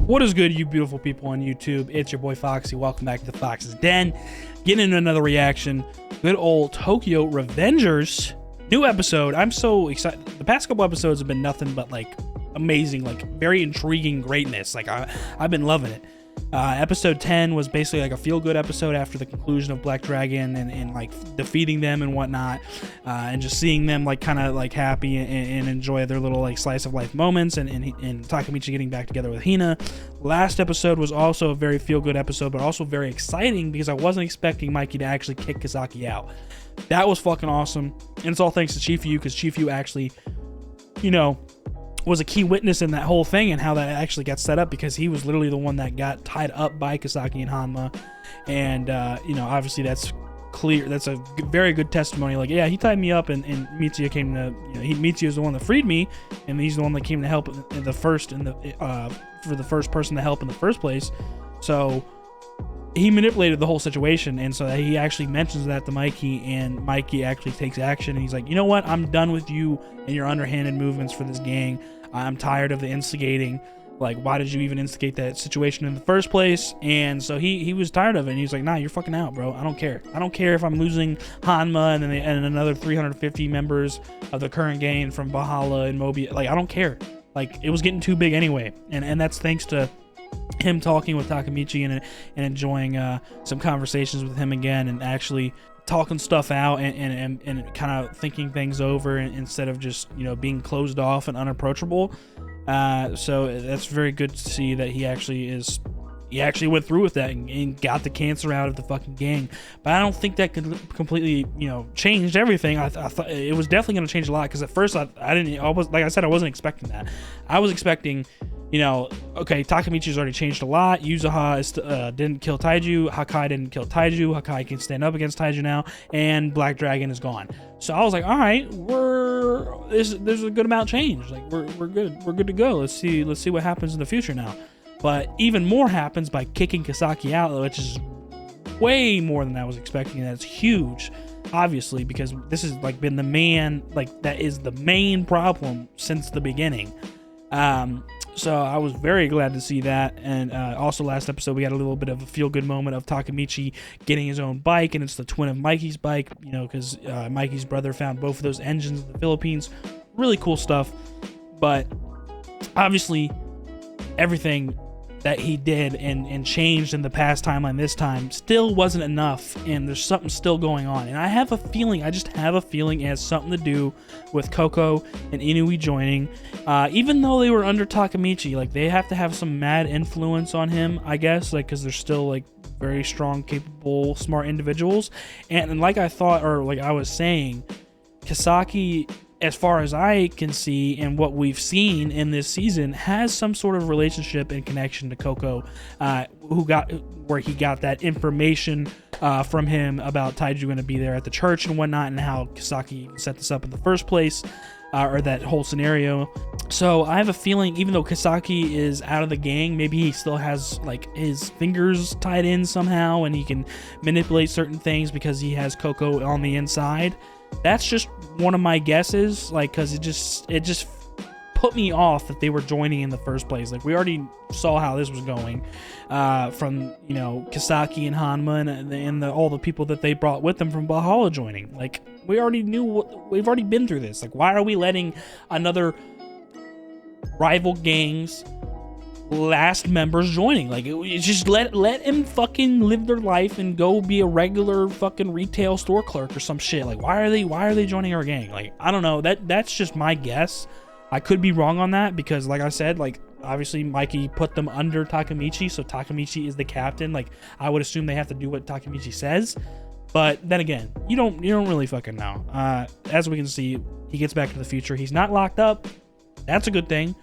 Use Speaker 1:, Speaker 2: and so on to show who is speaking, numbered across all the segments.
Speaker 1: What is good, you beautiful people on YouTube? It's your boy Foxy. Welcome back to the Fox's Den. Getting into another reaction. Good old Tokyo Revengers. New episode. I'm so excited. The past couple episodes have been nothing but like amazing, like very intriguing greatness. Like I've been loving it. Episode 10 was basically like a feel-good episode after the conclusion of Black Dragon and like defeating them and whatnot, and just seeing them like kind of like happy and enjoy their little like slice of life moments, and Takemichi getting back together with Hina. Last episode was also a very feel-good episode, but also very exciting because I wasn't expecting Mikey to actually kick Kisaki out. That was fucking awesome, and it's all thanks to Chifu, because Chifu actually, you know, was a key witness in that whole thing and how that actually got set up, because he was literally the one that got tied up by Kisaki and Hanma. And you know, obviously that's clear, that's a very good testimony, like, yeah, he tied me up, and Mitsuya came to, you know, Mitsuya is the one that freed me, and he's the one that came to help in the first, for the first person to help in the first place. So he manipulated the whole situation, and so he actually mentions that to Mikey, and Mikey actually takes action, and he's like, you know what, I'm done with you and your underhanded movements for this gang. I'm tired of the instigating. Like, why did you even instigate that situation in the first place? And so he was tired of it, and he's like, nah, you're fucking out, bro. I don't care. I don't care if I'm losing Hanma and another 350 members of the current gang from Valhalla and Mobi. Like, I don't care. Like, it was getting too big anyway, and that's thanks to him talking with Takemichi and enjoying some conversations with him again, and actually talking stuff out and kind of thinking things over, instead of just, you know, being closed off and unapproachable. So that's very good to see that he actually went through with that and got the cancer out of the fucking gang. But I don't think that could completely, you know, changed everything. I thought it was definitely going to change a lot, because at first I wasn't expecting that. I was expecting, you know, okay, Takemichi's already changed a lot. Yuzuha didn't kill Taiju. Hakai didn't kill Taiju. Hakai can stand up against Taiju now, and Black Dragon is gone. So I was like, all right, there's a good amount of change. Like we're good to go. Let's see what happens in the future now. But even more happens by kicking Kisaki out, which is way more than I was expecting. And that's huge, obviously, because this has like been that is the main problem since the beginning. So I was very glad to see that. And also last episode we got a little bit of a feel-good moment of Takemichi getting his own bike, and it's the twin of Mikey's bike, you know, because Mikey's brother found both of those engines in the Philippines. Really cool stuff. But obviously everything that he did and changed in the past timeline this time still wasn't enough, and there's something still going on. And I just have a feeling it has something to do with Koko and Inui joining. Even though they were under Takemichi, like, they have to have some mad influence on him, I guess, like, because they're still like very strong, capable, smart individuals. And like I thought, or like I was saying, Kisaki, as far as I can see and what we've seen in this season, has some sort of relationship and connection to Koko, where he got that information from him about Taiju going to be there at the church and whatnot, and how Kisaki set this up in the first place, or that whole scenario. So I have a feeling, even though Kisaki is out of the gang, maybe he still has like his fingers tied in somehow, and he can manipulate certain things because he has Koko on the inside. That's just one of my guesses, like, because it just put me off that they were joining in the first place. Like, we already saw how this was going, from, you know, Kisaki and Hanma and all the people that they brought with them from Valhalla joining. Like, we already we've already been through this. Like, why are we letting another rival gang's last members joining? Like, just let them fucking live their life and go be a regular fucking retail store clerk or some shit. Like, why are they joining our gang? Like, I don't know. That's just my guess. I could be wrong on that, because like I said, like, obviously Mikey put them under Takemichi, so Takemichi is the captain. Like, I would assume they have to do what Takemichi says. But then again, you don't really fucking know. As we can see, he gets back to the future. He's not locked up. That's a good thing.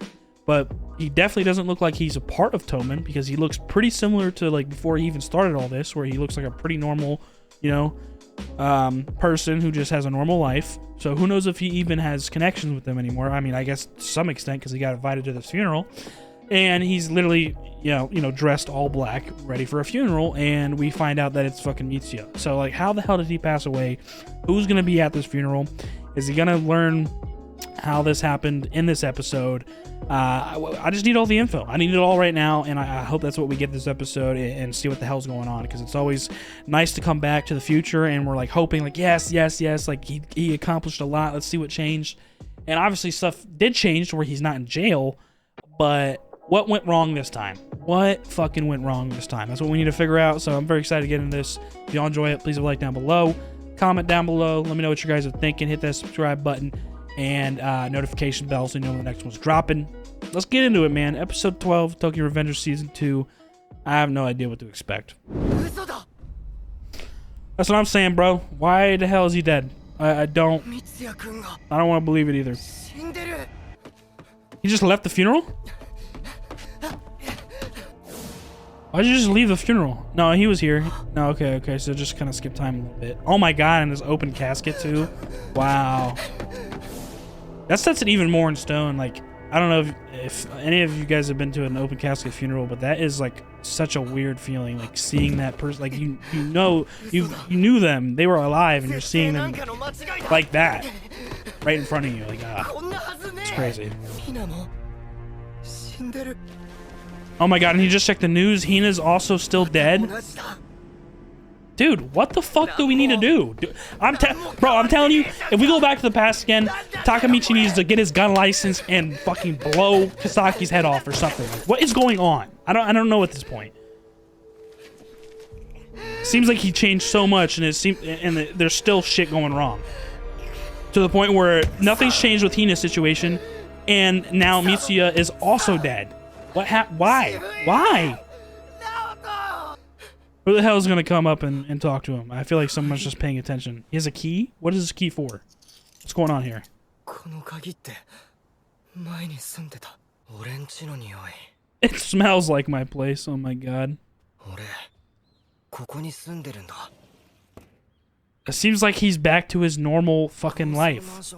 Speaker 1: But he definitely doesn't look like he's a part of Toman, because he looks pretty similar to like before he even started all this, where he looks like a pretty normal, you know, person who just has a normal life. So who knows if he even has connections with them anymore. I mean, I guess to some extent, because he got invited to this funeral, and he's literally, you know, dressed all black, ready for a funeral, and we find out that it's fucking Mitsuya. So like, how the hell did he pass away? Who's gonna be at this funeral? Is he gonna learn how this happened in this episode. I just need all the info. I need it all right now, and I hope that's what we get this episode and see what the hell's going on, because it's always nice to come back to the future and we're like hoping like yes, like he accomplished a lot. Let's see what changed. And obviously stuff did change to where he's not in jail, but what went wrong this time? What fucking went wrong this time? That's what we need to figure out. So I'm very excited to get into this. If y'all enjoy it, please leave a like down below. Comment down below. Let me know what you guys are thinking. Hit that subscribe button and notification bell so you know when the next one's dropping. Let's get into it, man. Episode 12, Tokyo Revengers Season 2. I have no idea what to expect. That's what I'm saying, bro. Why the hell is he dead? I don't want to believe it either. He just left the funeral? Why'd you just leave the funeral? No, he was here. No, okay, so just kind of skip time a little bit. Oh my god, and this open casket too. Wow. That sets it even more in stone. Like, I don't know if any of you guys have been to an open casket funeral, but that is like such a weird feeling. Like seeing that person, like you knew them, they were alive, and you're seeing them like that right in front of you. Like, it's crazy. Oh my god, and he just checked the news. Hina's also still dead. Dude, what the fuck do we need to do? I'm telling you, if we go back to the past again, Takemichi needs to get his gun license and fucking blow Kasaki's head off or something. What is going on? I don't know at this point. Seems like he changed so much, and there's still shit going wrong. To the point where nothing's changed with Hina's situation, and now Mitsuya is also dead. Why? Who the hell is gonna come up and talk to him? I feel like someone's just paying attention. He has a key? What is this key for? What's going on here? It smells like my place. Oh my god. It seems like he's back to his normal fucking life.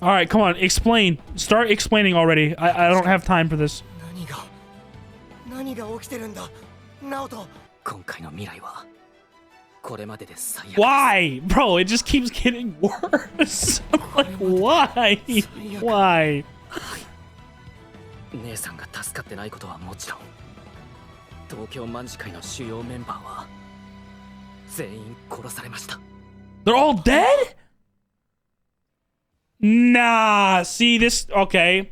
Speaker 1: Alright, come on, explain. Start explaining already. I don't have time for this. Why? Bro, it just keeps getting worse. Like, why? Why? They're all dead? Nah, see this, okay.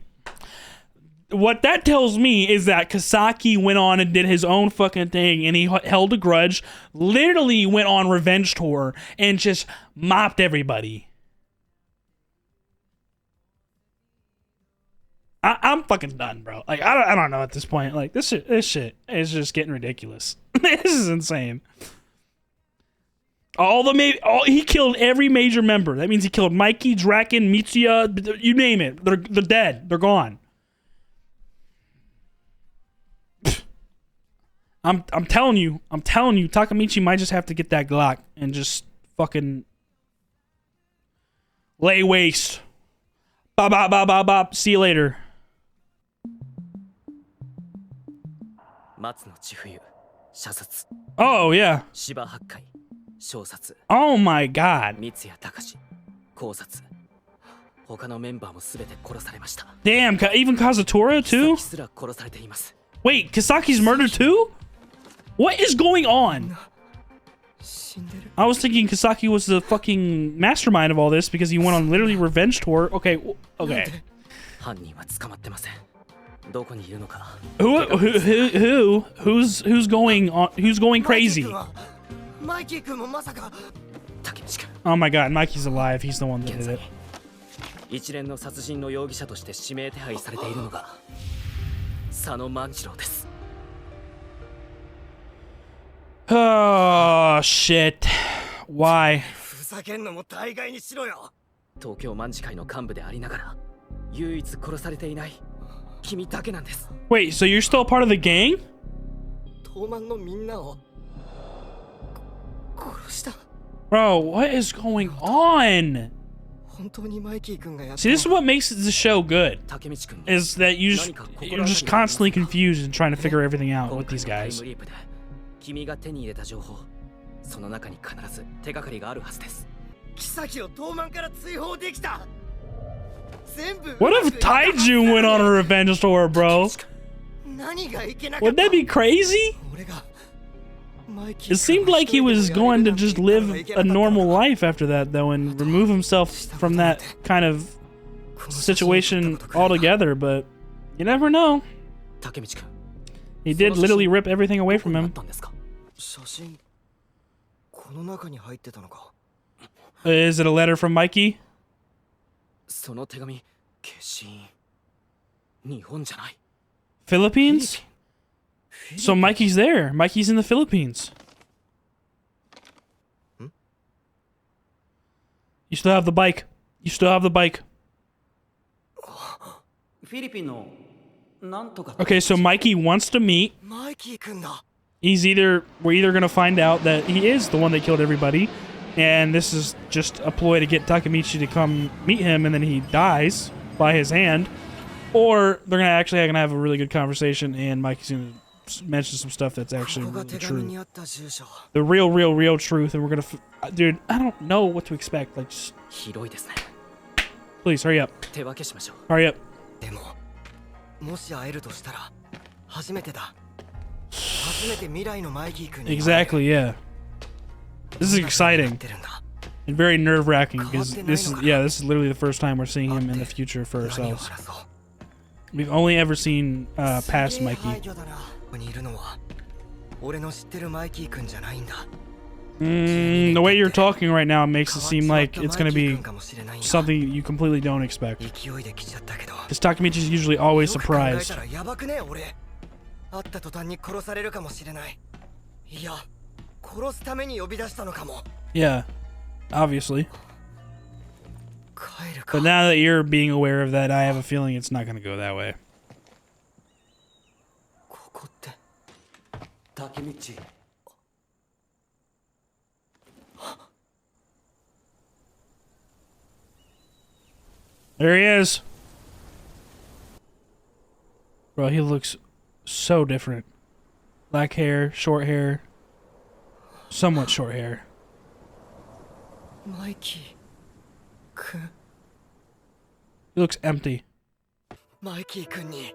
Speaker 1: What that tells me is that Kasaki went on and did his own fucking thing, and he held a grudge, literally went on revenge tour, and just mopped everybody. I'm fucking done, bro. Like, I don't know at this point. Like, this shit is just getting ridiculous. This is insane. He killed every major member. That means he killed Mikey, Draken, Mitsuya, you name it. They're dead. They're gone. I'm telling you, Takemichi might just have to get that Glock and just fucking lay waste. Bop, bop, bop, bop, bop. See you later. Oh, yeah. Oh my god. Damn, even Kazutora too? Wait, Kasaki's murdered too? What is going on? I was thinking Kasaki was the fucking mastermind of all this because he went on literally revenge tour. Okay, okay. Who's going on? Who's going crazy? Oh my god, Mikey's alive. He's the one that did it. Oh shit. Why? Wait, so you're still part of the gang? Bro, what is going on? See, this is what makes the show good. Is that you're just constantly confused and trying to figure everything out with these guys.
Speaker 2: その中に必ず手がかりがあるはずです。
Speaker 3: 妃を東満から追放できた。全部
Speaker 1: What if Taijun went on a revenge tour, bro?
Speaker 3: 何がいけなかった。
Speaker 1: Would that be crazy?
Speaker 3: 俺が
Speaker 1: It seemed like he was going to just live a normal life after that, though, and remove himself from that kind of situation altogether, but you never know.
Speaker 2: 竹道君、
Speaker 1: He did literally rip everything away from
Speaker 2: どこにあ
Speaker 1: him.
Speaker 2: ったんですか？
Speaker 3: 写真この中に入ってたのか。
Speaker 1: Is it a letter from Mikey?
Speaker 2: その手紙、消印。日本じゃない。
Speaker 1: Philippines? So Mikey's there. Mikey's in the Philippines. You still have the bike. You still have the bike.
Speaker 2: フィリピンのなんとか。
Speaker 1: Okay, so Mikey wants to meet.
Speaker 3: マイキー君だ。
Speaker 1: We're either gonna find out that he is the one that killed everybody, and this is just a ploy to get Takemichi to come meet him, and then he dies by his hand, or they're gonna have a really good conversation, and Mikey's gonna mention some stuff that's actually
Speaker 3: ここが
Speaker 1: really
Speaker 3: 手紙に
Speaker 1: true,
Speaker 3: あった住所。
Speaker 1: the real truth, and we're gonna, dude, I don't know what to expect. Like, just
Speaker 2: 広いですね。
Speaker 1: please hurry up,
Speaker 2: 手分けしましょう。
Speaker 1: hurry up.
Speaker 3: でももし会えるとしたら初めてだ。初めて未来のマイキー君に会える。
Speaker 1: Exactly, yeah. This is
Speaker 3: どんな風になっ
Speaker 1: exciting
Speaker 3: てるんだ。
Speaker 1: and very nerve-wracking because this is literally the first time we're seeing him in the future for
Speaker 3: 何を
Speaker 1: ourselves.
Speaker 3: 話そう。
Speaker 1: We've only ever seen past
Speaker 3: すげえ
Speaker 1: Mikey.
Speaker 3: 廃墟だな。ここにいるのは俺の知ってるマイキー君じゃないんだ。
Speaker 1: The way you're talking right now makes it seem like it's going to be
Speaker 3: かもしれないんだ。
Speaker 1: something you completely don't expect.
Speaker 3: 勢いで来ちゃったけど。
Speaker 1: Because Takemichi's usually always
Speaker 3: よく考え
Speaker 1: surprised.
Speaker 3: たらやばくね俺。会った途端に殺されるかもしれない。いや、殺すために呼び出したのかも。
Speaker 1: Yeah, obviously.
Speaker 3: 帰るか。
Speaker 1: But now that you're being aware of that, I have a feeling it's not going to go that way.
Speaker 3: ここって。
Speaker 2: 竹道。
Speaker 1: There he is. Bro, he looks so different. Black hair, short hair. Somewhat short hair.
Speaker 3: マイキー君。
Speaker 1: He looks empty.
Speaker 3: マイキー君に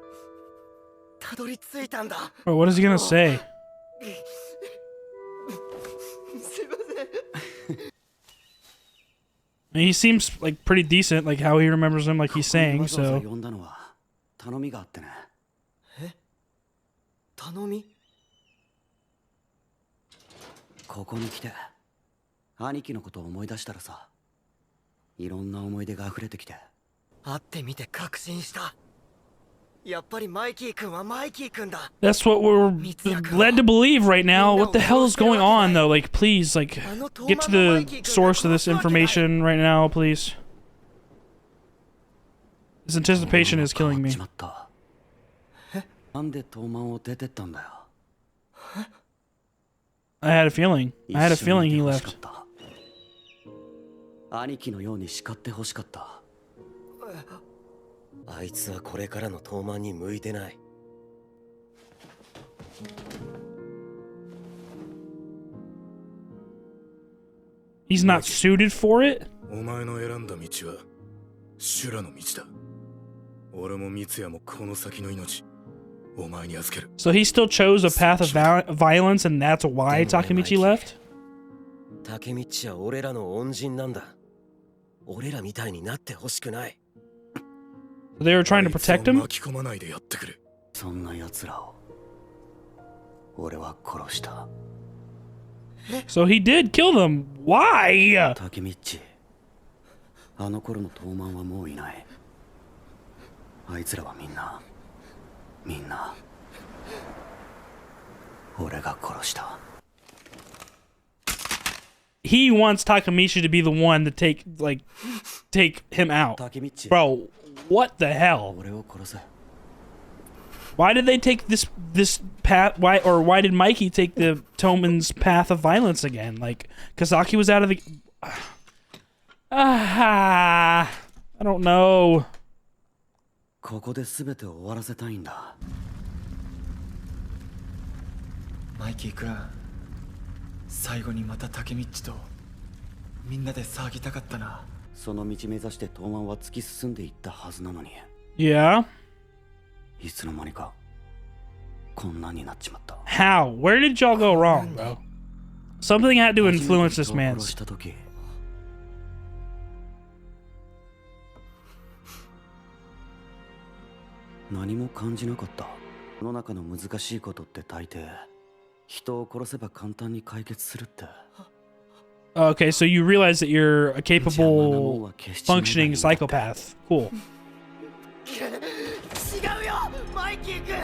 Speaker 3: たどり着いたんだ。
Speaker 1: Bro, what is he going to say?
Speaker 3: すいません。
Speaker 1: He seems like pretty decent, like how he remembers him, like he's saying, so.
Speaker 2: 呼んだのは頼みがあってね。
Speaker 3: 頼み？
Speaker 2: ここに来て兄貴のことを思い出したらさ、いろんな思い出が溢れてきて。
Speaker 3: 会ってみて確信した。やっぱりマイキー君はマイキー君だ。
Speaker 1: That's what we're led to believe right now. What the hell is going on, though? Like, please, like, get to the source of this information right now, please. This anticipation is killing me.
Speaker 2: なんで東満を出てったんだよ。
Speaker 1: I had a feeling. I had a feeling he left.
Speaker 2: 兄貴のように叱ってほしかった。
Speaker 4: あいつはこれからの東満に向いてない。
Speaker 1: He's not suited for it?
Speaker 5: お前の選んだ道は修羅の道だ。俺も三也もこの先の命、お前に預ける。
Speaker 1: So he still chose a path of violence, and that's why Takemichi left?
Speaker 4: 竹道は俺らの恩人なんだ。俺らみたいになってほしくない。
Speaker 1: They were trying to protect him?
Speaker 5: 巻き込まないでやってくれ。
Speaker 2: そんな奴らを俺は殺した。
Speaker 1: So he did kill them. Why?
Speaker 2: 竹道、あの頃の東満はもういない。あいつらはみんな俺が殺した。
Speaker 1: He wants Takemichi to be the one to take him out.
Speaker 2: 竹道、
Speaker 1: Bro, what the hell?
Speaker 2: 俺を殺せ。
Speaker 1: Why did they take this path? Why did Mikey take the Toman's path of violence again? Like, Kazaki was out of the... I don't know.
Speaker 2: ここで全てを終わらせたいんだ。
Speaker 3: マイキー君、
Speaker 6: 最後にまた竹道とみんなで騒ぎたかったな。
Speaker 2: その道目指して東卍は突き進んでいったはずなのに、
Speaker 1: Yeah.
Speaker 2: いつの間にかこんなになっちまった。
Speaker 1: How? Where did y'all go wrong, bro? Something had to influence this
Speaker 2: 初めて人を
Speaker 1: man's.
Speaker 2: 殺した時、何も感じなかった。世の中の難しいことって大抵人を殺せば簡単に解決するって。
Speaker 1: Okay, so you realize that you're a
Speaker 2: 邪魔なもん
Speaker 1: capable,
Speaker 2: は決して見ない
Speaker 1: functioning
Speaker 2: んだって。
Speaker 1: psychopath. Cool.
Speaker 3: 違うよマイキー君。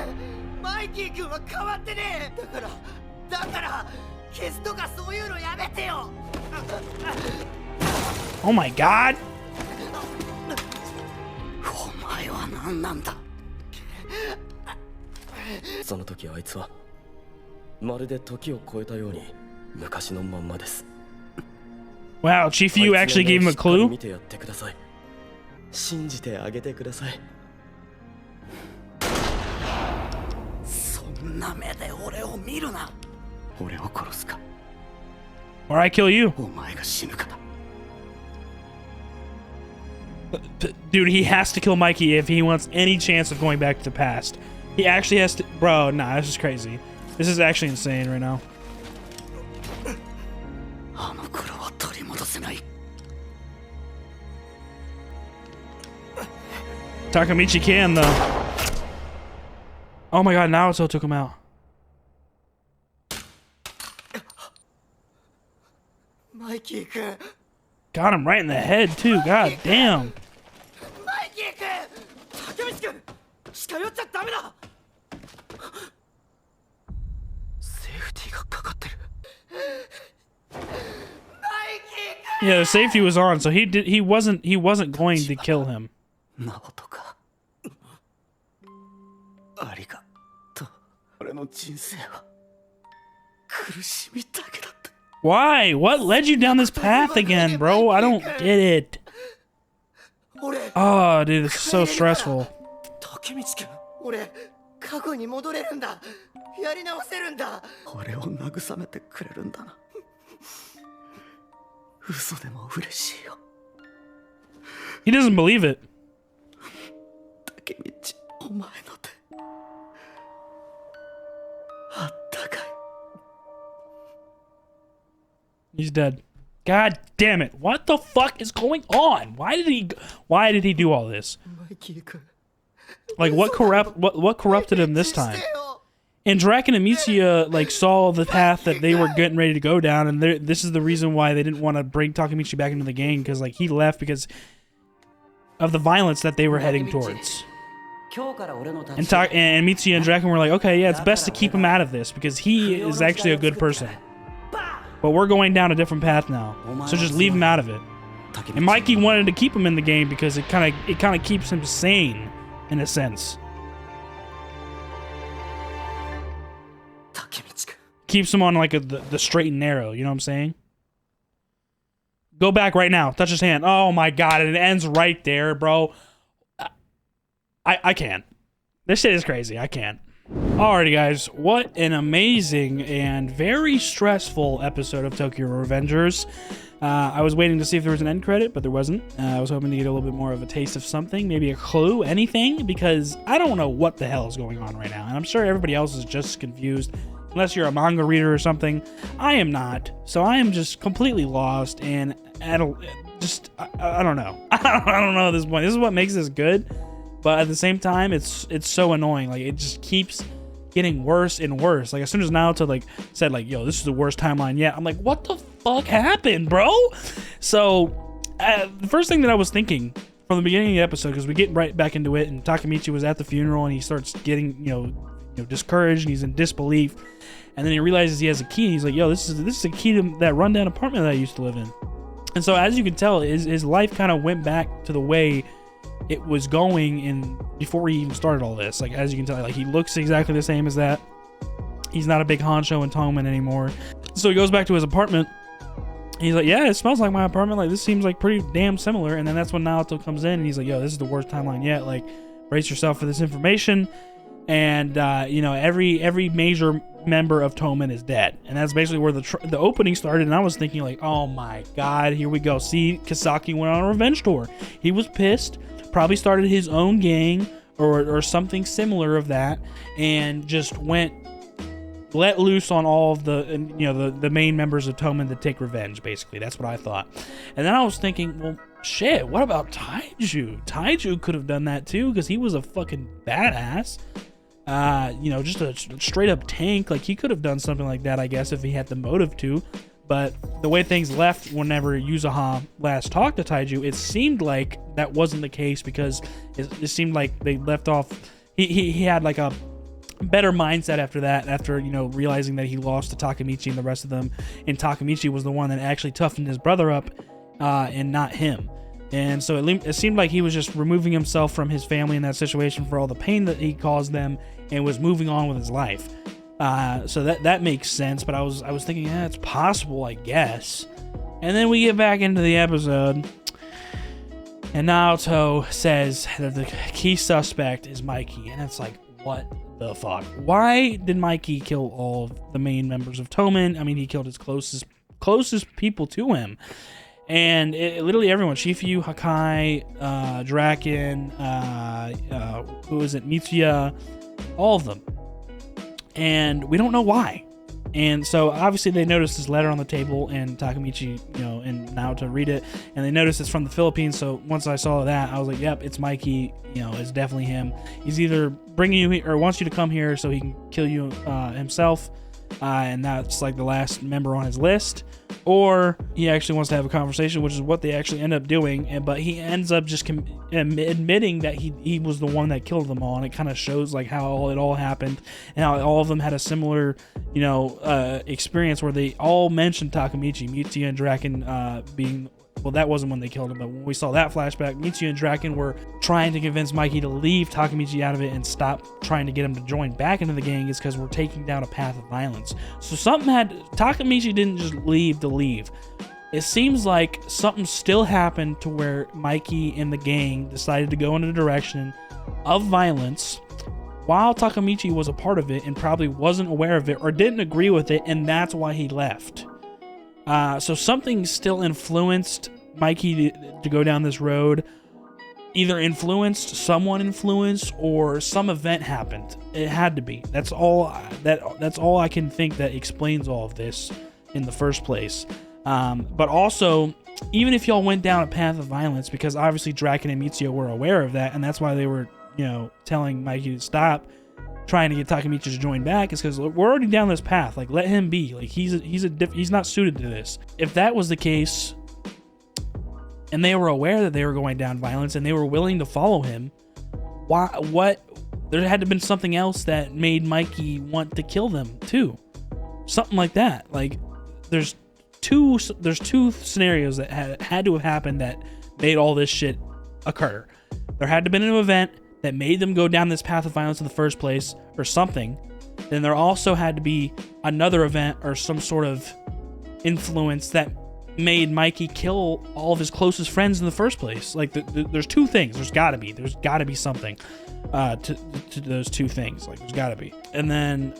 Speaker 3: マイキー君は変わってねえ。だから消すとかそういうのやめてよ。
Speaker 1: Oh my god.
Speaker 2: お前は何なんだ。
Speaker 4: その時あいつはまるで時を超えたように昔のまんまです。
Speaker 1: Wow, Chief, you actually gave him a
Speaker 4: しっかり
Speaker 1: clue?
Speaker 4: 見てやってください。信じてあげてください。
Speaker 2: そんな目で俺を見るな。俺を殺すか
Speaker 1: Or I kill you.
Speaker 2: お前が死ぬかだ。
Speaker 1: Dude, he has to kill Mikey if he wants any chance of going back to the past. He actually has to. Bro, nah, this is crazy. This is actually insane right now.
Speaker 2: あの頃は取り戻せない。
Speaker 1: Takamichi can, though. Oh my god, Naruto took him out.
Speaker 3: マイキー君。
Speaker 1: Got him right in the head, too. God damn.
Speaker 3: マイキー君。竹道君。近寄っちゃダメだ。
Speaker 2: セーフティーがかかってる。
Speaker 1: Yeah, the safety was on, so he wasn't going to kill him.
Speaker 2: ナオトか。ありがとう。俺の人生は苦しみだけだった。
Speaker 1: Why? What led you down this path again, bro? I don't get it.
Speaker 3: 俺。
Speaker 1: Oh, dude, it's so stressful.
Speaker 3: 竹道君。俺過去に戻れるんだ。やり直せるんだ。
Speaker 2: 俺を慰めてくれるんだな。嘘でも嬉しいよ。
Speaker 1: He doesn't believe it.
Speaker 2: 竹道、お前の手。あったかい。
Speaker 1: He's dead. God damn it. What the fuck is going on? Why did he do all this?
Speaker 3: マイキー君。
Speaker 1: Like what corrupted him this time? And Draken and Mitsuya like saw the path that they were getting ready to go down, and this is the reason why they didn't want to bring Takamichi back into the game, because like he left because of the violence that they were heading towards.
Speaker 2: 今日から俺の立
Speaker 1: And Mitsuya and Draken were like, okay, yeah, it's best to keep him out of this because he is actually a good person. But we're going down a different path now, so just leave him out of it. And Mikey wanted to keep him in the game because it kind of keeps him sane in a sense.
Speaker 2: 竹道君。
Speaker 1: Keeps him on like the straight and narrow, you know what I'm saying? Go back right now. Touch his hand. Oh my god, and it ends right there, bro. I can't. This shit is crazy. I can't. Alrighty, guys. What an amazing and very stressful episode of Tokyo Revengers. I was waiting to see if there was an end credit, but there wasn't. I was hoping to get a little bit more of a taste of something, maybe a clue, anything, because I don't know what the hell is going on right now, and I'm sure everybody else is just confused. Unless you're a manga reader or something. I am not. So I am just completely lost, and I don't know. I don't know at this point. This is what makes this good, but at the same time, it's so annoying. Like, it just keeps getting worse and worse. Like, as soon as Naoto like said like, yo, this is the worst timeline yet, I'm like, what the fuck happened, bro? So the first thing that I was thinking from the beginning of the episode, because we get right back into it, and Takamichi was at the funeral, and he starts getting discouraged, and he's in disbelief, and then he realizes he has a key, and he's like, yo, this is a key to that rundown apartment that I used to live in. And so as you can tell, his life kind of went back to the way it was going in before he even started all this. Like, as you can tell, like, he looks exactly the same as that. He's not a big honcho in Toman anymore. So he goes back to his apartment. He's like, yeah, it smells like my apartment. Like, this seems like pretty damn similar. And then that's when Naoto comes in, and he's like, yo, this is the worst timeline yet. Like, brace yourself for this information. and you know, every major member of Tomen is dead, and that's basically where the opening started. And I was thinking like, oh my god, here we go. See, Kisaki went on a revenge tour. He was pissed, probably started his own gang or something similar of that, and just let loose on all of the main members of Tomen to take revenge. Basically, that's what I thought. And then I was thinking, well, shit, what about Taiju? Taiju could have done that too, because he was a fucking badass. You know, just a straight up tank. Like, he could have done something like that, I guess, if he had the motive to. But the way things left whenever Yuzuha last talked to Taiju, it seemed like that wasn't the case, because it seemed like they left off. He had like a better mindset after that, after, you know, realizing that he lost to Takemichi and the rest of them, and Takemichi was the one that actually toughened his brother up, and not him. And so it seemed like he was just removing himself from his family in that situation for all the pain that he caused them, and was moving on with his life. So that makes sense. But I was thinking, yeah, it's possible, I guess. And then we get back into the episode, and Naoto says that the key suspect is Mikey, and it's like, what the fuck? Why did Mikey kill all of the main members of Tomen? I mean, he killed his closest people to him. And literally everyone, Shifu, Hakai, Draken, who is it, Mitsuya, all of them. And we don't know why. And so obviously they noticed this letter on the table, and Takemichi, you know, and Naoto read it, and they noticed it's from the Philippines. So once I saw that, I was like, yep, it's Mikey. You know, it's definitely him. He's either bringing you here or wants you to come here so he can kill you himself. And that's like the last member on his list, or he actually wants to have a conversation, which is what they actually end up doing. But he ends up just admitting that he was the one that killed them all, and it kind of shows like how it all happened, and how all of them had a similar, you know, experience where they all mentioned Takemichi, Mitsuya, and Draken being. Well, that wasn't when they killed him, but when we saw that flashback, Mitsuya and Draken were trying to convince Mikey to leave Takemichi out of it and stop trying to get him to join back into the gang, is because we're taking down a path of violence. So Takemichi didn't just leave to leave. It seems like something still happened to where Mikey and the gang decided to go in a direction of violence while Takemichi was a part of it and probably wasn't aware of it or didn't agree with it, and that's why he left. So something still influenced Mikey to go down this road. Either someone influenced, or some event happened. It had to be. That's all I can think that explains all of this in the first place. But also, even if y'all went down a path of violence, because obviously Draken and Mitsuya were aware of that, and that's why they were, you know, telling Mikey to stop trying to get Takemichi to join back, is because we're already down this path. Like, let him be. Like, he's not suited to this. If that was the case, and they were aware that they were going down violence, and they were willing to follow him, there had to have been something else that made Mikey want to kill them too. Something like that. Like, there's two scenarios that had to have happened that made all this shit occur. There had to have been an event that made them go down this path of violence in the first place, or something. Then there also had to be another event or some sort of influence that made Mikey kill all of his closest friends in the first place. Like, there's two things. There's got to be something to those two things. Like, there's got to be. And then,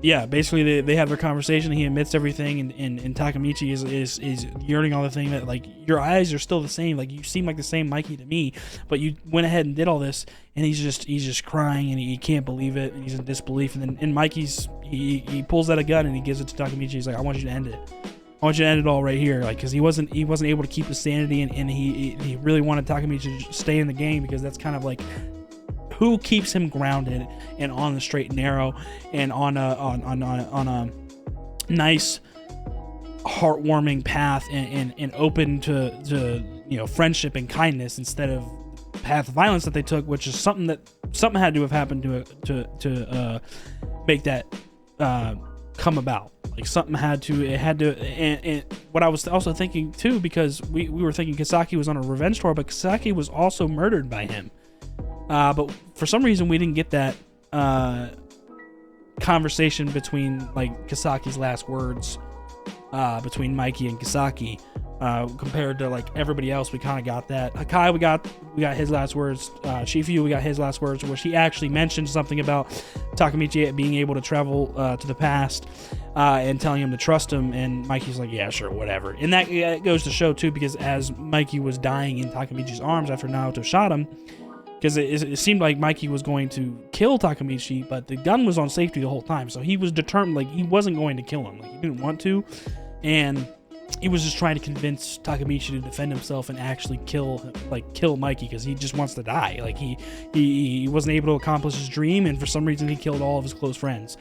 Speaker 1: yeah, basically they have their conversation. He admits everything, and Takemichi is yearning on the thing that, like, your eyes are still the same. Like, you seem like the same Mikey to me, but you went ahead and did all this. And he's just crying, and he can't believe it, and he's in disbelief. And then he pulls out a gun and he gives it to Takemichi. He's like, I want you to end it. I want you to end it all right here. Like, because he wasn't able to keep his sanity, and he really wanted Takemichi to stay in the game, because that's kind of like who keeps him grounded and on the straight and narrow, and on a nice, heartwarming path, and open to you know, friendship and kindness, instead of path of violence that they took, which is something had to have happened to make that come about. Like, something had to, and what I was also thinking too, because we were thinking Kisaki was on a revenge tour, but Kisaki was also murdered by him. But for some reason we didn't get that conversation between, like, Kisaki's last words between Mikey and Kisaki. compared to like everybody else. We kind of got that. Hakai, we got his last words. Shifu, we got his last words, where she actually mentioned something about Takemichi being able to travel to the past and telling him to trust him. And Mikey's like, yeah, sure, whatever. And that goes to show too, because as Mikey was dying in Takemichi's arms after Naoto shot him, because it seemed like Mikey was going to kill Takemichi, but the gun was on safety the whole time, so he was determined, like, he wasn't going to kill him, like, he didn't want to, and he was just trying to convince Takemichi to defend himself and actually kill Mikey, because he just wants to die. Like, he wasn't able to accomplish his dream, and for some reason he killed all of his close friends.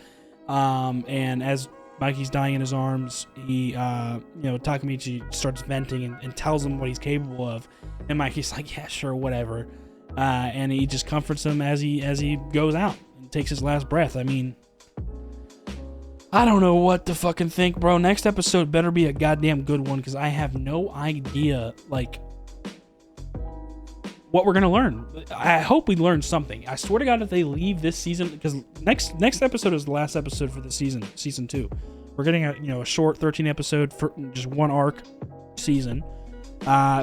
Speaker 1: And as Mikey's dying in his arms, Takemichi starts venting and tells him what he's capable of, and Mikey's like, yeah, sure, whatever. And he just comforts him as he goes out and takes his last breath. I mean, I don't know what to fucking think, bro. Next episode better be a goddamn good one, because I have no idea, like, what we're gonna learn. I hope we learn something. I swear to God, if they leave this season, because next episode is the last episode for the season 2. We're getting a short 13 episode for just one arc season.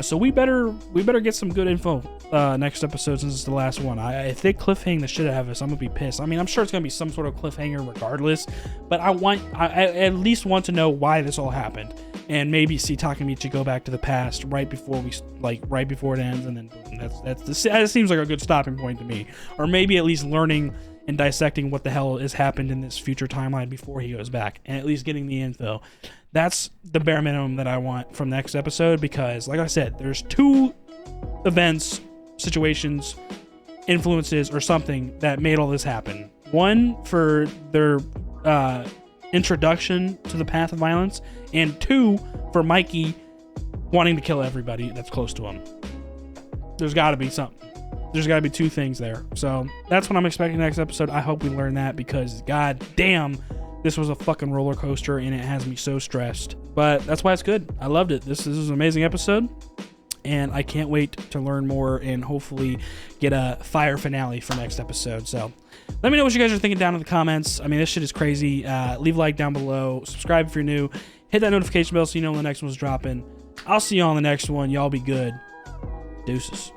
Speaker 1: So we better get some good info next episode, since it's the last one. If they cliffhang the shit out of us, I'm gonna be pissed. I mean, I'm sure it's gonna be some sort of cliffhanger regardless, but I at least want to know why this all happened, and maybe see Takemichi go back to the past right before it ends, and then that seems like a good stopping point to me. Or maybe at least learning and dissecting what the hell has happened in this future timeline before he goes back, and at least getting the info. That's the bare minimum that I want from next episode, because, like I said, there's 2 events, situations, influences, or something that made all this happen. One, for their introduction to the path of violence, and 2, for Mikey wanting to kill everybody that's close to him. There's got to be something. There's got to be 2 things there. So that's what I'm expecting next episode. I hope we learn that, because god damn, this was a fucking roller coaster, and it has me so stressed. But that's why it's good. I loved it. This is an amazing episode, and I can't wait to learn more and hopefully get a fire finale for next episode. So let me know what you guys are thinking down in the comments. I mean, this shit is crazy. Leave a like down below. Subscribe if you're new. Hit that notification bell so you know when the next one's dropping. I'll see you on the next one. Y'all be good. Deuces.